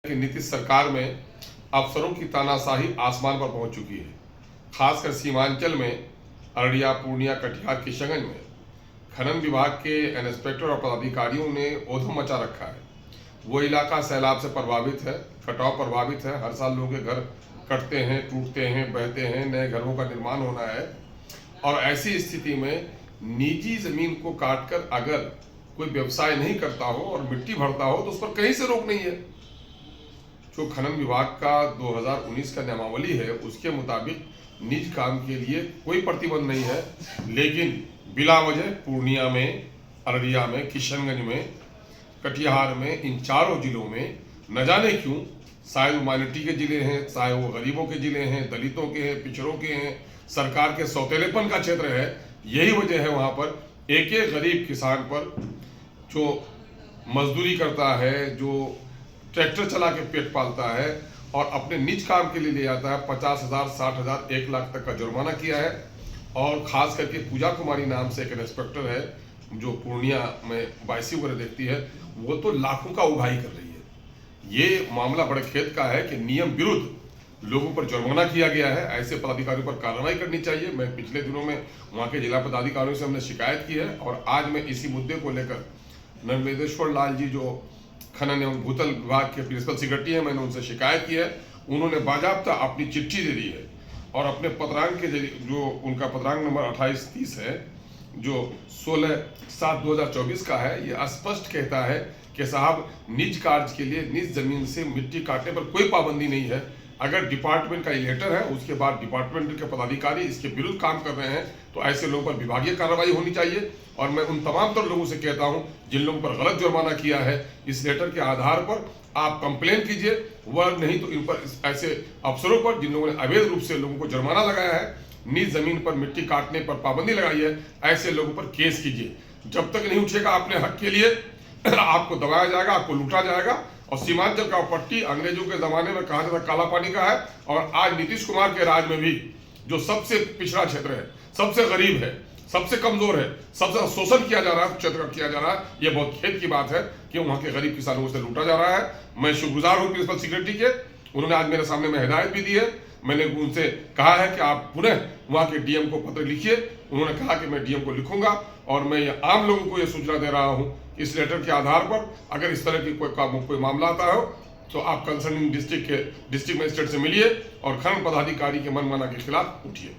कि नीतीश सरकार में अफसरों की तानाशाही आसमान पर पहुंच चुकी है। खासकर सीमांचल में अररिया, पूर्णिया, कटिहार, किशनगंज में खनन विभाग के इंस्पेक्टर और पदाधिकारियों ने ओधम मचा रखा है। वो इलाका सैलाब से प्रभावित है, कटाव प्रभावित है। हर साल लोगों के घर कटते हैं, टूटते हैं, बहते हैं, नए घरों का निर्माण होना है। और ऐसी स्थिति में निजी जमीन को काटकर अगर कोई व्यवसाय नहीं करता हो और मिट्टी भरता हो तो उस पर कहीं से रोक नहीं है। जो खनन विभाग का 2019 का नियमावली है उसके मुताबिक निज काम के लिए कोई प्रतिबंध नहीं है, लेकिन बिला वजह पूर्णिया में, अररिया में, किशनगंज में, कटिहार में, इन चारों जिलों में न जाने क्यों, शायद वो माइनॉरिटी के जिले हैं, चाहे वो गरीबों के जिले हैं, दलितों के हैं, पिछड़ों के हैं, सरकार के सौतेलेपन का क्षेत्र है, यही वजह है वहाँ पर एक एक गरीब किसान पर जो मजदूरी करता है, जो ट्रैक्टर चला के पेट पालता है और अपने निज काम के लिए ले जाता है, 50,000, 60,000, 1 लाख तक का जुर्माना किया है। और खास करके पूजा कुमारी नाम से एक इंस्पेक्टर है जो पूर्णिया में बाइसी वगैरह देखती है, वो तो लाखों का उगाही कर रही है। ये मामला बड़े खेद का है कि नियम विरुद्ध लोगों पर जुर्माना किया गया है। ऐसे पदाधिकारियों पर कार्रवाई करनी चाहिए। मैं पिछले दिनों में वहाँ के जिला पदाधिकारियों से हमने शिकायत की है और आज मैं इसी मुद्दे को लेकर नर्मदेश्वर लाल जी जो खनन एवं भूतल विभाग के प्रिंसिपल सेक्रेटरी हैं, मैंने उनसे शिकायत की है। उन्होंने बाजाब्ता अपनी चिट्ठी दे दी है और अपने पत्रांक के जरिए, जो उनका पत्रांक नंबर 2830 है जो 16/7/2024 का है, ये स्पष्ट कहता है कि साहब निज कार्य के लिए निज जमीन से मिट्टी काटने पर कोई पाबंदी नहीं है। अगर डिपार्टमेंट का लेटर है उसके बाद डिपार्टमेंट के पदाधिकारी इसके विरुद्ध काम कर रहे हैं तो ऐसे लोगों पर विभागीय कार्रवाई होनी चाहिए। और मैं उन तमाम तर लोगों से कहता हूं जिन लोगों पर गलत जुर्माना किया है, इस लेटर के आधार पर आप कंप्लेन कीजिए, वह नहीं तो इन पर ऐसे अफसरों पर जिन लोगों ने अवैध रूप से लोगों को जुर्माना लगाया है, निज जमीन पर मिट्टी काटने पर पाबंदी लगाई है, ऐसे लोगों पर केस कीजिए। जब तक नहीं उठेगा अपने हक के लिए आपको दबाया जाएगा, आपको लूटा जाएगा। और सीमांचल का पट्टी अंग्रेजों के जमाने में कहा जाता काला पानी का है और आज नीतीश कुमार के राज में भी जो सबसे पिछड़ा क्षेत्र है, सबसे गरीब है, सबसे कमजोर है, सबसे शोषण किया जा रहा है, क्षेत्र का किया जा रहा है। यह बहुत खेद की बात है कि वहां के गरीब किसानों से लूटा जा रहा है। मैं शुक्रगुजार हूं प्रिंसिपल सेक्रेटरी के, उन्होंने आज मेरे सामने में हिदायत भी दी है। मैंने उनसे कहा है कि आप पुनः वहां के डीएम को पत्र लिखिए। उन्होंने कहा कि मैं डीएम को लिखूंगा और मैं आम लोगों को यह सूचना दे रहा हूं इस लेटर के आधार पर अगर इस तरह की कोई मामला आता हो तो आप कंसर्निंग डिस्ट्रिक्ट मजिस्ट्रेट से मिलिए और खनन पदाधिकारी के मनमाना के खिलाफ उठिए।